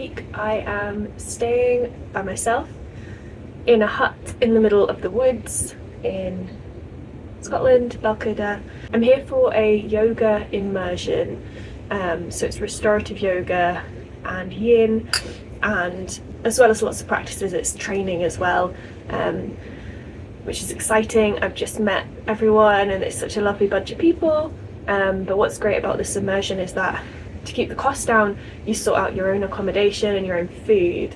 week I am staying by myself in a hut in the middle of the woods in Scotland, Balquhidder. I'm here for a yoga immersion, so it's restorative yoga and yin, and as well as lots of practices, it's training as well, which is exciting. I've just met everyone and it's such a lovely bunch of people, but what's great about this immersion is that to keep the cost down, you sort out your own accommodation and your own food,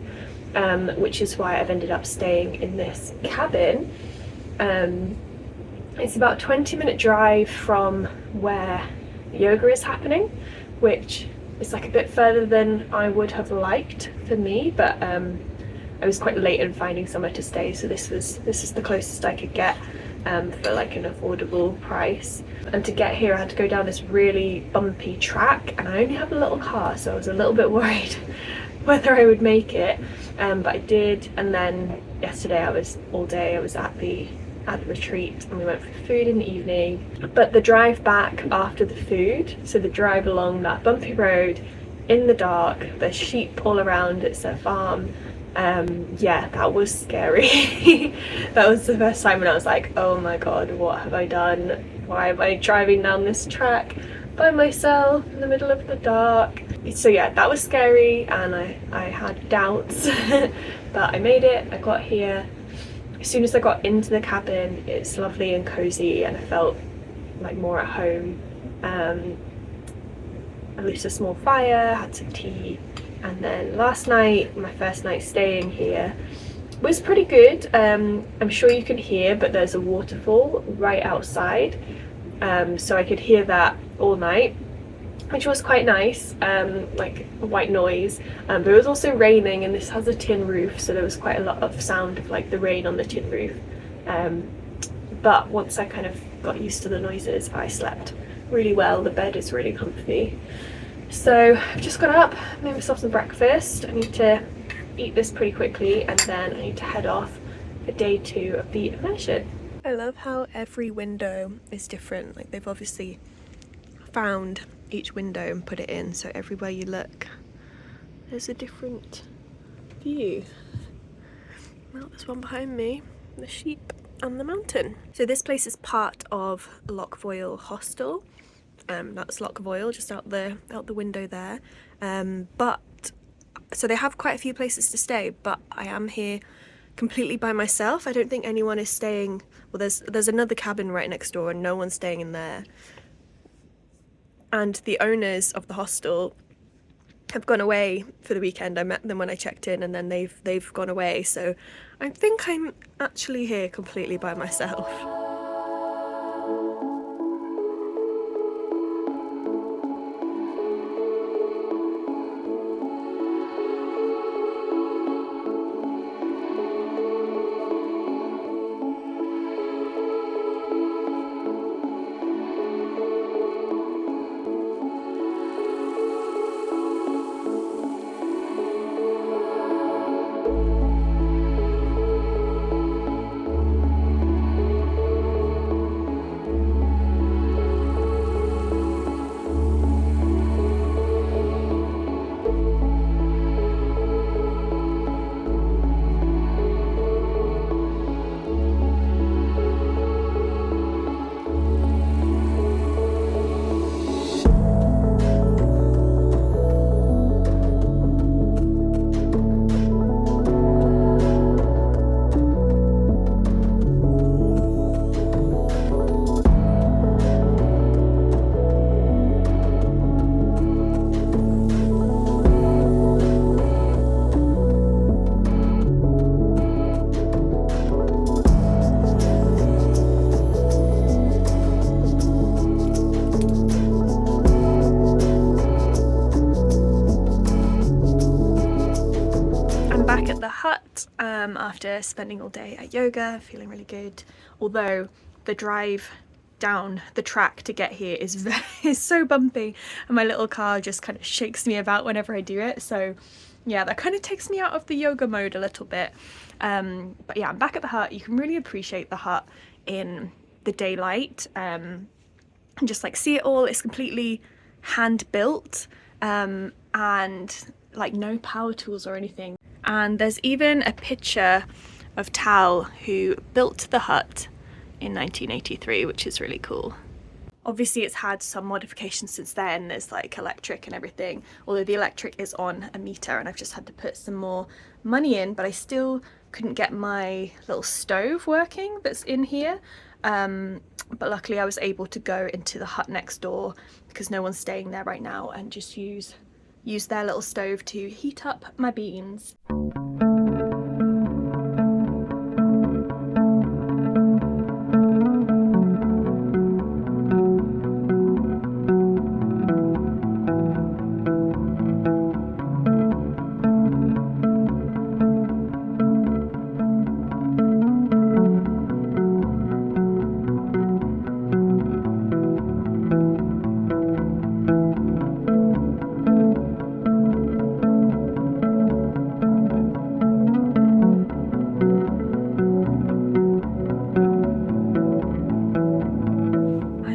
which is why I've ended up staying in this cabin. It's about a 20-minute drive from where yoga is happening, which is like a bit further than I would have liked for me, but I was quite late in finding somewhere to stay, so this is the closest I could get for like an affordable price. And to get here I had to go down this really bumpy track, and I only have a little car, so I was a little bit worried whether I would make it, but I did. And then yesterday I was at the retreat, and we went for food in the evening. But the drive back after the food, so the drive along that bumpy road in the dark, there's sheep all around, it's a farm, yeah, that was scary. That was the first time when I was like, oh my god, what have I done? Why am I driving down this track by myself in the middle of the dark? So yeah, that was scary, and I had doubts but I made it. I got here. As soon as I got into the cabin, it's lovely and cozy, and I felt like more at home. I lit a small fire, had some tea, and then last night, my first night staying here, was pretty good. I'm sure you can hear, but there's a waterfall right outside, so I could hear that all night, which was quite nice, like a white noise, but it was also raining, and this has a tin roof, so there was quite a lot of sound of like the rain on the tin roof, but once I kind of got used to the noises, I slept really well. The bed is really comfy. So I've just got up, made myself some breakfast. I need to eat this pretty quickly, and then I need to head off for day 2 of the immersion. I love how every window is different. Like, they've obviously found each window and put it in, so everywhere you look there's a different view. Well, there's one behind me, the sheep and the mountain. So this place is part of Loch Voil hostel. That's Loch Voil, just out the window there. But so they have quite a few places to stay, but I am here completely by myself. I don't think anyone is staying. Well, there's another cabin right next door, and no one's staying in there. And the owners of the hostel have gone away for the weekend. I met them when I checked in, and then they've gone away. So I think I'm actually here completely by myself. At the hut after spending all day at yoga, feeling really good, although the drive down the track to get here is so bumpy, and my little car just kind of shakes me about whenever I do it. So yeah, that kind of takes me out of the yoga mode a little bit, but yeah, I'm back at the hut. You can really appreciate the hut in the daylight, and just like see it all. It's completely hand built, and like no power tools or anything. And there's even a picture of Tal, who built the hut in 1983, which is really cool. Obviously it's had some modifications since then. There's like electric and everything, although the electric is on a meter and I've just had to put some more money in, but I still couldn't get my little stove working that's in here. But luckily I was able to go into the hut next door, because no one's staying there right now, and just use their little stove to heat up my beans.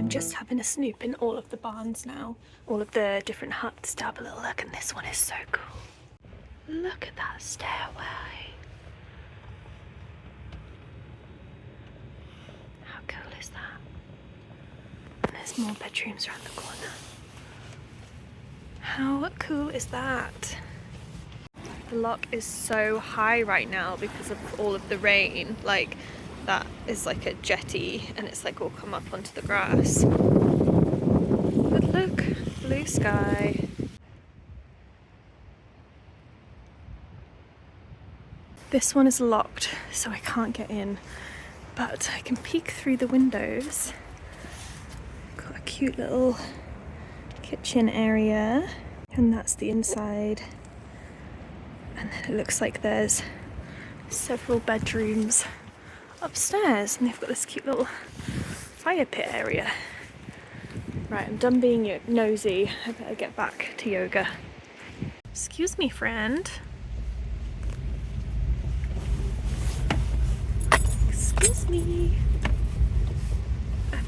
Just having a snoop in all of the barns now, all of the different huts, to have a little look, and this one is so cool. Look at that stairway. How cool is that? And there's more bedrooms around the corner. How cool is that? The loch is so high right now because of all of the rain. Like, that is like a jetty and it's like all come up onto the grass. But look, blue sky. This one is locked, so I can't get in, but I can peek through the windows. Got a cute little kitchen area, and that's the inside. And then it looks like there's several bedrooms upstairs, and they've got this cute little fire pit area. Right, I'm done being nosy. I better get back to yoga. Excuse me, friend. Excuse me.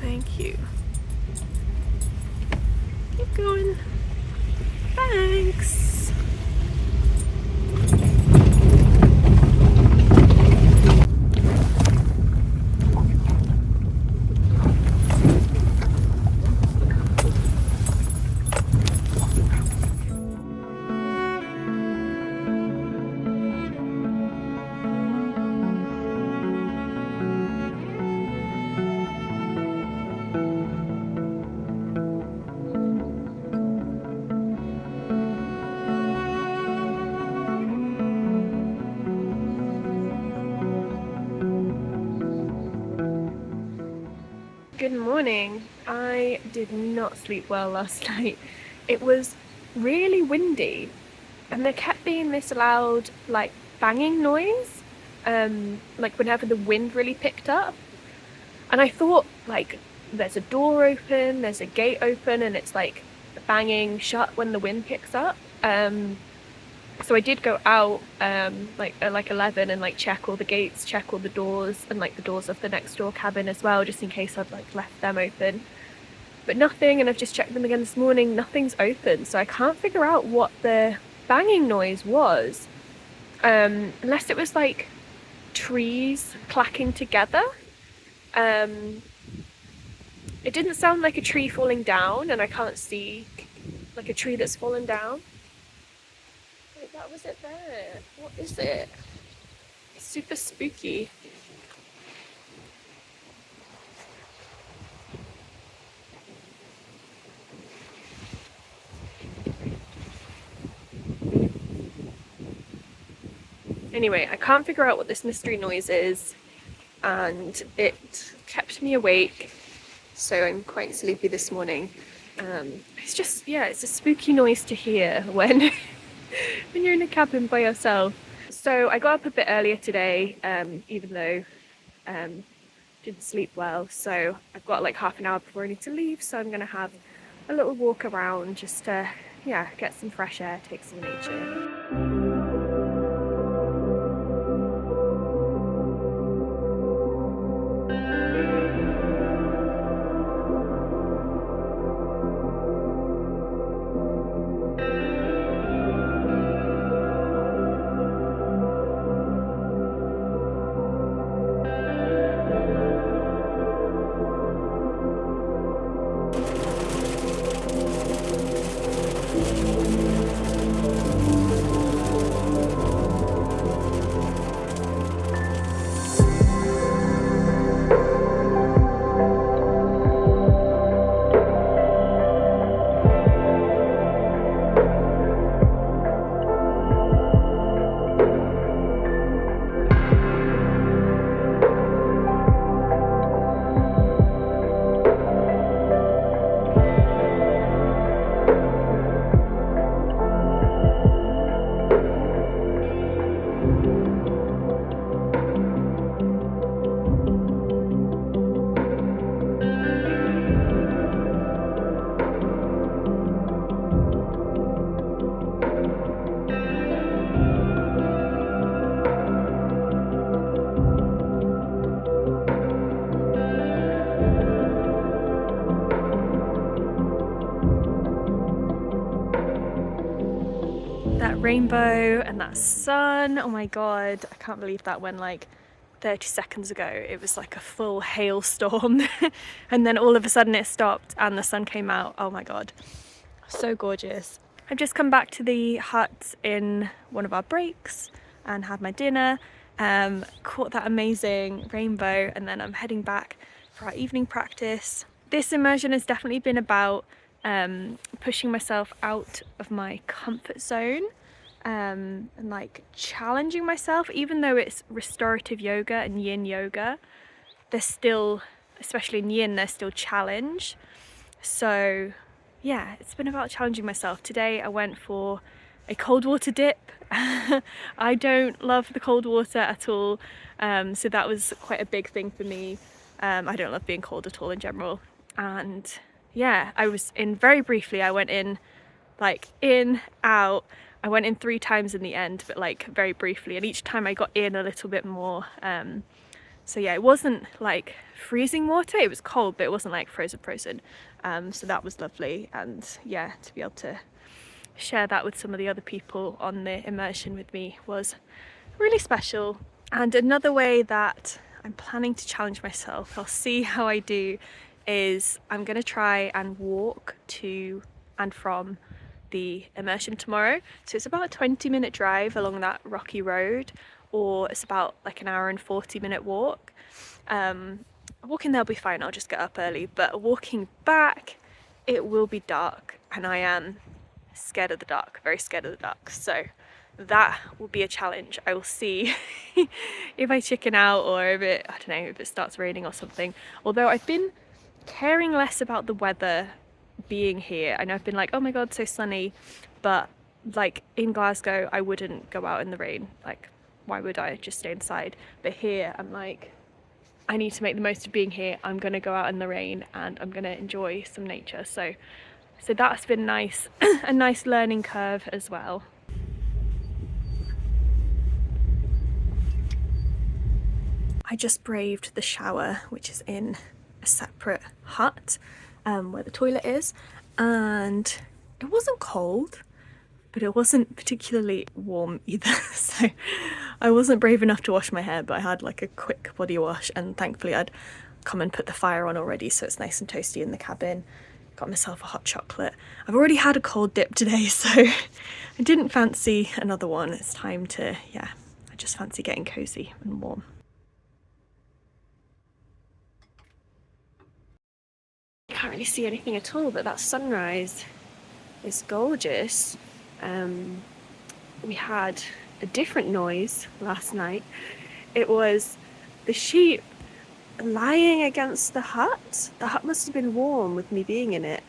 Thank you. Keep going. Thanks. Good morning. I did not sleep well last night. It was really windy and there kept being this loud like banging noise, like whenever the wind really picked up. And I thought like there's a door open, there's a gate open, and it's like banging shut when the wind picks up. So I did go out like at like 11 and like check all the gates, check all the doors, and like the doors of the next door cabin as well, just in case I'd like left them open. But nothing, and I've just checked them again this morning, nothing's open. So I can't figure out what the banging noise was, unless it was like trees clacking together. It didn't sound like a tree falling down, and I can't see like a tree that's fallen down. Wait, that was it there. What is it? It's super spooky. Anyway, I can't figure out what this mystery noise is, and it kept me awake, so I'm quite sleepy this morning. It's just, yeah, it's a spooky noise to hear when when you're in a cabin by yourself. So I got up a bit earlier today, even though didn't sleep well. So I've got like half an hour before I need to leave, so I'm gonna have a little walk around just to, yeah, get some fresh air, take some nature. rainbow and that sun. Oh my god, I can't believe that when like 30 seconds ago it was like a full hailstorm and then all of a sudden it stopped and the sun came out. Oh my god, so gorgeous. I've just come back to the hut in one of our breaks and had my dinner, caught that amazing rainbow, and then I'm heading back for our evening practice. This immersion has definitely been about pushing myself out of my comfort zone and like challenging myself. Even though it's restorative yoga and yin yoga, there's still, especially in yin, there's still challenge. So yeah, it's been about challenging myself. Today I went for a cold water dip. I don't love the cold water at all, so that was quite a big thing for me. I don't love being cold at all in general. And yeah, I was in very briefly. I went in, like in, out. I went in 3 times in the end, but like very briefly, and each time I got in a little bit more. So yeah, it wasn't like freezing water, it was cold, but it wasn't like frozen. So that was lovely, and yeah, to be able to share that with some of the other people on the immersion with me was really special. And another way that I'm planning to challenge myself, I'll see how I do, is I'm gonna try and walk to and from the immersion tomorrow. So it's about a 20-minute drive along that rocky road, or it's about like an hour and 40-minute walk. Walking there will be fine, I'll just get up early, but walking back it will be dark, and I am scared of the dark, very scared of the dark. So that will be a challenge. I will see if I chicken out, or if it, I don't know, if it starts raining or something. Although I've been caring less about the weather being here. I know I've been like, oh my god, so sunny, but like in Glasgow I wouldn't go out in the rain. Like, why would I? Just stay inside. But here I'm like, I need to make the most of being here. I'm gonna go out in the rain and I'm gonna enjoy some nature. So that's been nice. A nice learning curve as well. I just braved the shower, which is in a separate hut where the toilet is, and it wasn't cold, but it wasn't particularly warm either. So I wasn't brave enough to wash my hair, but I had like a quick body wash, and thankfully I'd come and put the fire on already, so it's nice and toasty in the cabin. Got myself a hot chocolate. I've already had a cold dip today, so I didn't fancy another one. It's time to, yeah, I just fancy getting cozy and warm. Can't really see anything at all, but that sunrise is gorgeous. We had a different noise last night. It was the sheep lying against the hut. The hut must have been warm with me being in it,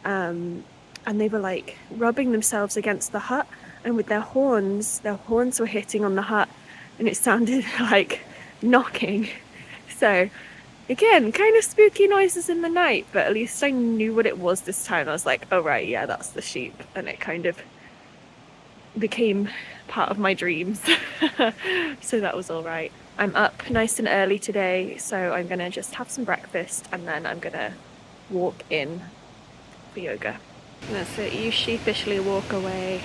and they were like rubbing themselves against the hut, and with their horns were hitting on the hut, and it sounded like knocking. So again, kind of spooky noises in the night, but at least I knew what it was this time. I was like, oh right, yeah, that's the sheep, and it kind of became part of my dreams. So that was all right. I'm up nice and early today, so I'm gonna just have some breakfast and then I'm gonna walk in for yoga. That's it, you sheepishly walk away.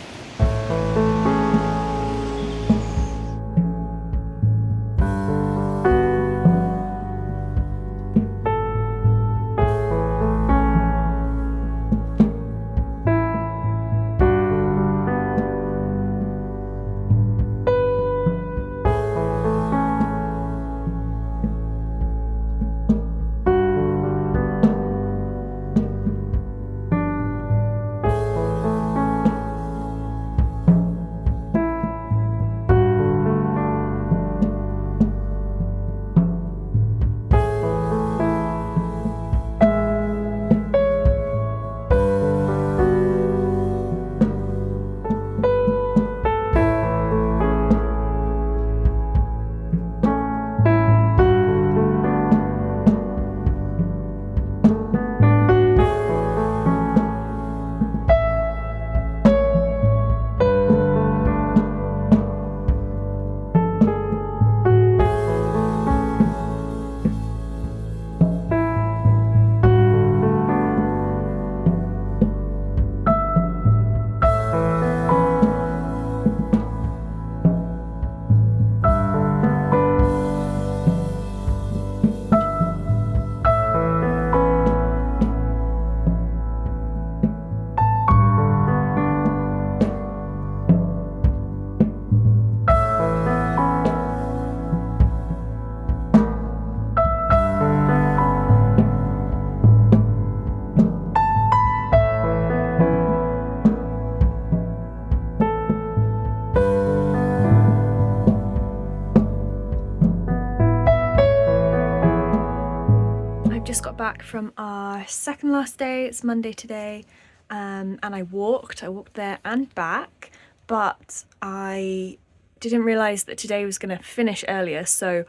back from our second last day. It's Monday today, and I walked there and back, but I didn't realise that today was going to finish earlier, so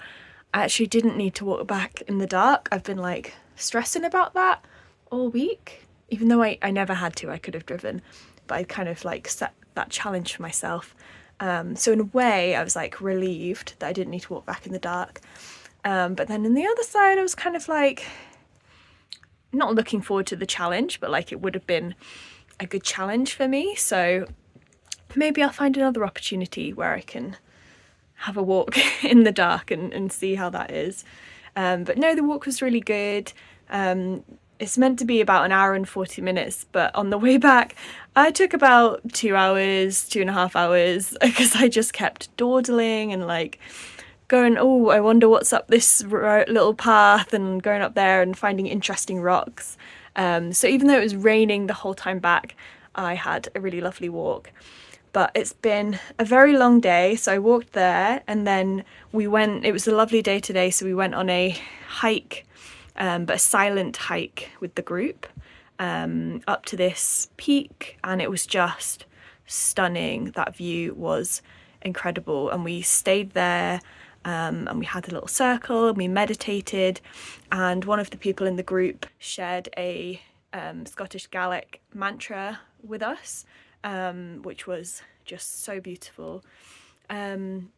I actually didn't need to walk back in the dark. I've been like stressing about that all week, even though I never had to. I could have driven, but I kind of like set that challenge for myself. So in a way I was like relieved that I didn't need to walk back in the dark. But then on the other side, I was kind of like not looking forward to the challenge, but like it would have been a good challenge for me. So maybe I'll find another opportunity where I can have a walk in the dark and see how that is. But no, the walk was really good. It's meant to be about an hour and 40 minutes, but on the way back, I took about 2 hours, 2.5 hours, because I just kept dawdling and like going, oh, I wonder what's up this little path, and going up there and finding interesting rocks. So even though it was raining the whole time back, I had a really lovely walk. But it's been a very long day, so I walked there and then it was a lovely day today, so we went on a hike, but a silent hike with the group, up to this peak, and it was just stunning. That view was incredible, and we stayed there, and we had a little circle and we meditated, and one of the people in the group shared a Scottish Gaelic mantra with us, which was just so beautiful. And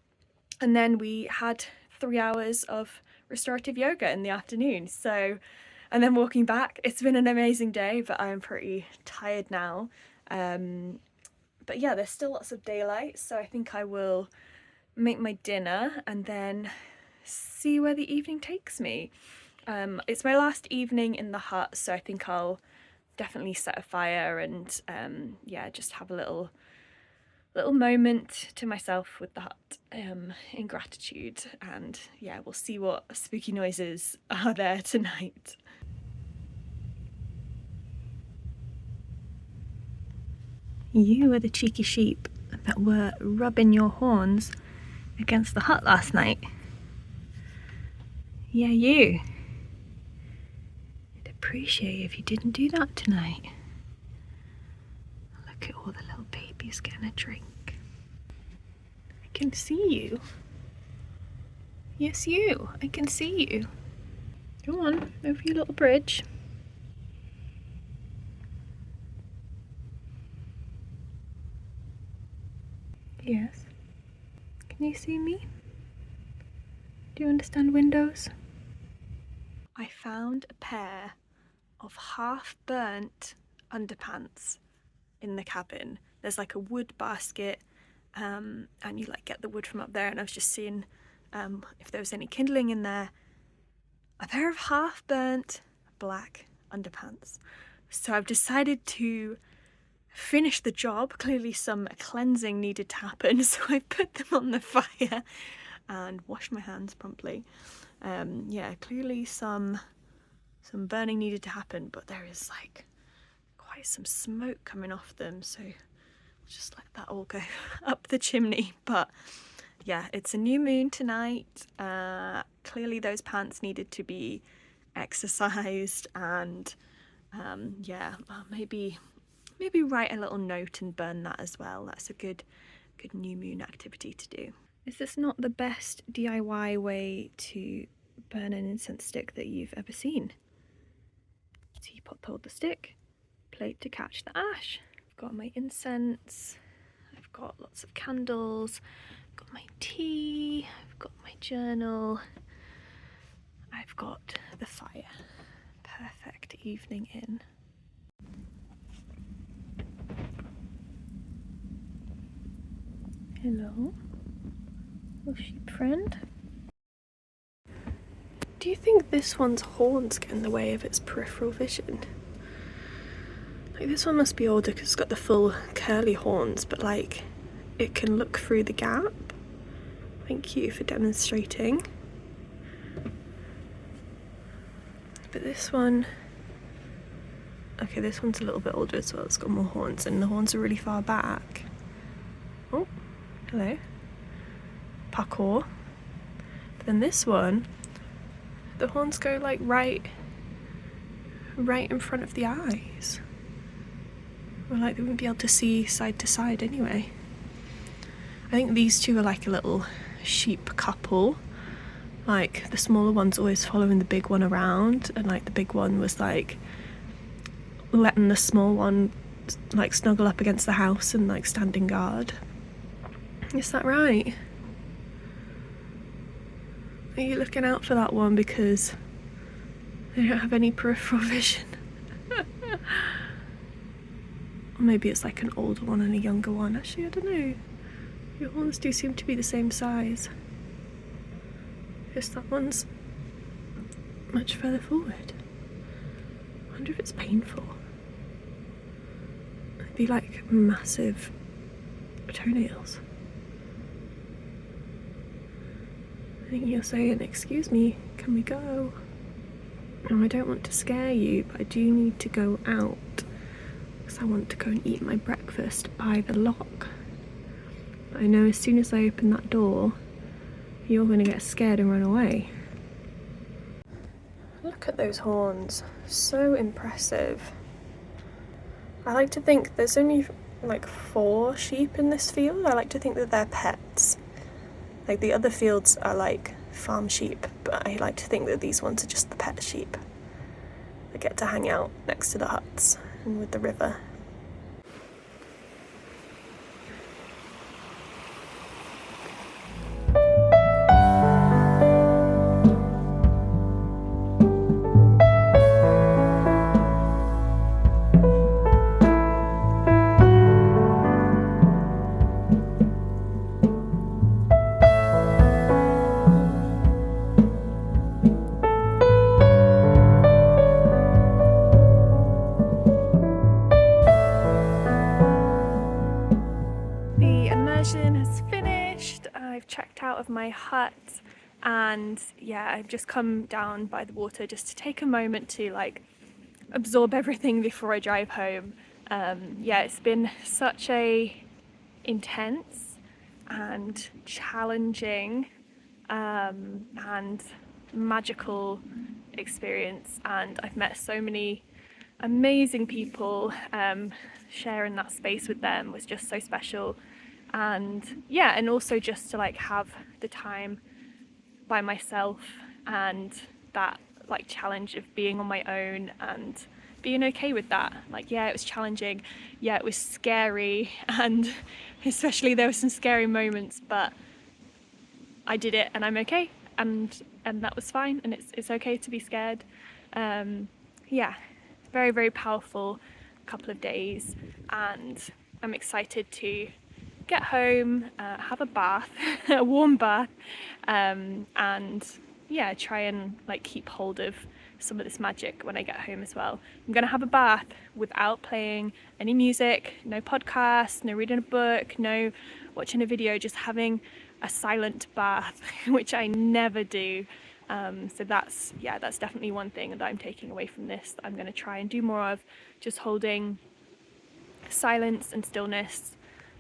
then we had 3 hours of restorative yoga in the afternoon. So, and then walking back, it's been an amazing day, but I'm pretty tired now. But yeah, there's still lots of daylight, so I think I will make my dinner and then see where the evening takes me. It's my last evening in the hut, so I think I'll definitely set a fire and yeah, just have a little moment to myself with the hut, in gratitude, and yeah, we'll see what spooky noises are there tonight. You were the cheeky sheep that were rubbing your horns against the hut last night. Yeah, you. I'd appreciate if you didn't do that tonight. Look at all the little babies getting a drink. I can see you. Yes, you. I can see you. Go on, over your little bridge. Yes. Can you see me? Do you understand windows? I found a pair of half-burnt underpants in the cabin. There's like a wood basket, and you like get the wood from up there, and I was just seeing if there was any kindling in there. A pair of half-burnt black underpants. So I've decided to finish the job. Clearly some cleansing needed to happen, so I put them on the fire and washed my hands promptly. Yeah, clearly some burning needed to happen, but there is like quite some smoke coming off them, so I'll just let that all go up the chimney. But yeah, it's a new moon tonight. Clearly those pants needed to be exercised, and yeah, maybe write a little note and burn that as well. That's a good new moon activity to do. Is this not the best DIY way to burn an incense stick that you've ever seen? Teapot to hold the stick, plate to catch the ash. I've got my incense, I've got lots of candles, I've got my tea, I've got my journal, I've got the fire. Perfect evening in. Hello, little sheep friend. Do you think this one's horns get in the way of its peripheral vision? Like, this one must be older because it's got the full curly horns, but like it can look through the gap. Thank you for demonstrating. But this one, okay, this one's a little bit older as well. It's got more horns, and the horns are really far back. Oh, hello. Parkour. But then this one, the horns go like right right in front of the eyes. Well, like they wouldn't be able to see side to side anyway. I think these two are like a little sheep couple. Like the smaller one's always following the big one around, and like the big one was like letting the small one like snuggle up against the house and like standing guard. Is that right? Are you looking out for that one because they don't have any peripheral vision? Or maybe it's like an older one and a younger one. Actually, I don't know. Your horns do seem to be the same size. Just that one's much further forward. I wonder if it's painful. It'd be like massive toenails. I think you're saying, excuse me, can we go? No, I don't want to scare you, but I do need to go out because I want to go and eat my breakfast by the loch. But I know as soon as I open that door, you're going to get scared and run away. Look at those horns, so impressive. I like to think there's only like 4 sheep in this field. I like to think that they're pets. Like the other fields are like farm sheep, but I like to think that these ones are just the pet sheep that get to hang out next to the huts and with the river. Has finished. I've checked out of my hut and yeah, I've just come down by the water just to take a moment to like absorb everything before I drive home. Yeah, it's been such a intense and challenging and magical experience, and I've met so many amazing people. Sharing that space with them was just so special. And yeah, and also just to like have the time by myself and that like challenge of being on my own and being okay with that. Like, yeah, it was challenging, yeah, it was scary, and especially there were some scary moments, but I did it and I'm okay, and that was fine, and it's okay to be scared. Yeah, very, very powerful couple of days, and I'm excited to get home, have a bath, a warm bath, and yeah, try and like keep hold of some of this magic when I get home as well. I'm gonna have a bath without playing any music, no podcast, no reading a book, no watching a video, just having a silent bath, which I never do. So that's definitely one thing that I'm taking away from this, that I'm gonna try and do more of, just holding silence and stillness,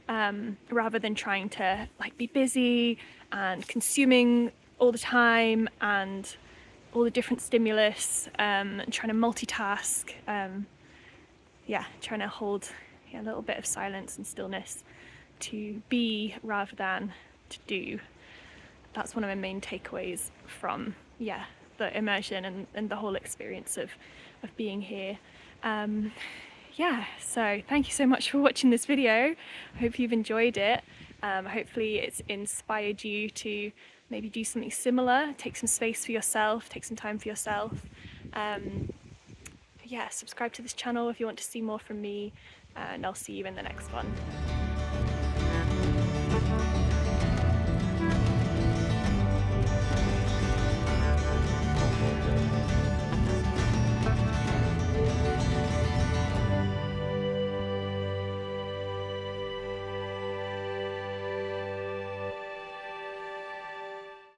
rather than trying to like be busy and consuming all the time and all the different stimulus, and trying to multitask. Trying to hold a little bit of silence and stillness, to be rather than to do. That's one of my main takeaways from the immersion and the whole experience of being here. So thank you so much for watching this video. I hope you've enjoyed it. Hopefully it's inspired you to maybe do something similar, take some space for yourself, take some time for yourself. Subscribe to this channel if you want to see more from me, and I'll see you in the next one.